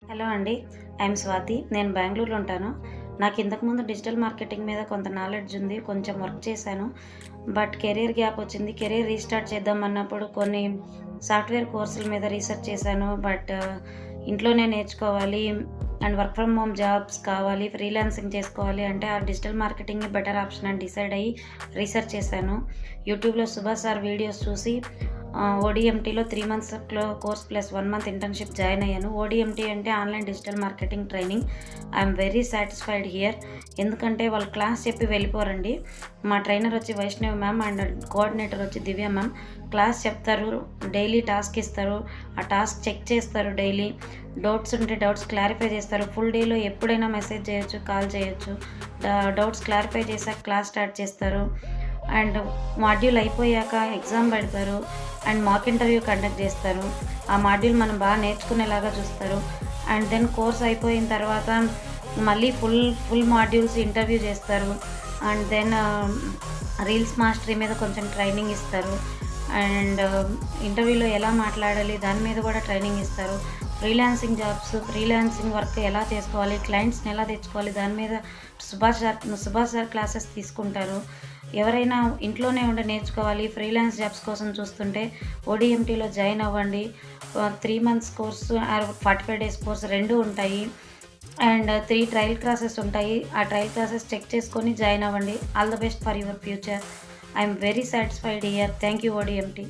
Hello అండి. I'm Swathi. నేను బెంగుళూరులో ఉంటాను. నాకు ఇంతకుముందు డిజిటల్ మార్కెటింగ్ మీద కొంత నాలెడ్జ్ ఉంది. కొంచెం వర్క్ చేశాను. బట్ కెరియర్ గ్యాప్ వచ్చింది. కెరియర్ రీస్టార్ట్ చేద్దాం అన్నప్పుడు కొన్ని సాఫ్ట్‌వేర్ కోర్సుల మీద రీసెర్చ్ చేశాను. బట్ ఇంట్లోనే నేర్చుకోవాలి and work from home jobs కావాలి, ఫ్రీలాన్సింగ్ చేసుకోవాలి అంటే ఆ డిజిటల్ మార్కెటింగే బెటర్ ఆప్షన్ అని డిసైడ్ అయ్యి రీసెర్చ్ చేశాను. యూట్యూబ్‌లో సుభాష్ సార్ వీడియోస్ చూసి ఓడీఎంటీలో 3 months course plus 1 month internship join అయ్యాను. ఓడీఎంటీ అంటే online digital marketing training. I'm very satisfied here. ఎందుకంటే వాళ్ళు క్లాస్ చెప్పి వెళ్ళిపోరండి. మా ట్రైనర్ వచ్చి వైష్ణవి మ్యామ్ అండ్ కోఆర్డినేటర్ వచ్చి దివ్య మ్యామ్. క్లాస్ చెప్తారు, డైలీ టాస్క్ ఇస్తారు, ఆ టాస్క్ చెక్ చేస్తారు డైలీ. డౌట్స్ ఉంటే డౌట్స్ క్లారిఫై చేస్తారు. ఫుల్ డేలో ఎప్పుడైనా మెసేజ్ చేయొచ్చు, కాల్ చేయొచ్చు. డౌట్స్ క్లారిఫై చేశాక క్లాస్ స్టార్ట్ చేస్తారు. అండ్ మాడ్యూల్ అయిపోయాక ఎగ్జామ్ పెడతారు అండ్ మాక్ ఇంటర్వ్యూ కండక్ట్ చేస్తారు. ఆ మాడ్యూల్ మనం బాగా నేర్చుకునేలాగా చూస్తారు. అండ్ దెన్ కోర్స్ అయిపోయిన తర్వాత మళ్ళీ ఫుల్ మాడ్యూల్స్ ఇంటర్వ్యూ చేస్తారు. అండ్ దెన్ రీల్స్ మాస్టరీ మీద కొంచెం ట్రైనింగ్ ఇస్తారు. అండ్ ఇంటర్వ్యూలో ఎలా మాట్లాడాలి దాని మీద కూడా ట్రైనింగ్ ఇస్తారు. ఫ్రీలాన్సింగ్ వర్క్ ఎలా చేసుకోవాలి, క్లయింట్స్ని ఎలా తెచ్చుకోవాలి దాని మీద సుభాష్ సార్ క్లాసెస్ తీసుకుంటారు. ఎవరైనా ఇంట్లోనే ఉండి నేర్చుకోవాలి, ఫ్రీలాన్స్ జాబ్స్ కోసం చూస్తుంటే ఓడీఎంటీలో జాయిన్ అవ్వండి. 3 months course or 45 days course 2 ఉంటాయి. అండ్ 3 ట్రయల్ క్లాసెస్ ఉంటాయి. ఆ ట్రయల్ క్లాసెస్ చెక్ చేసుకొని జాయిన్ అవ్వండి. All the best for your future. I'm very satisfied here. Thank you ఓడీఎంటీ.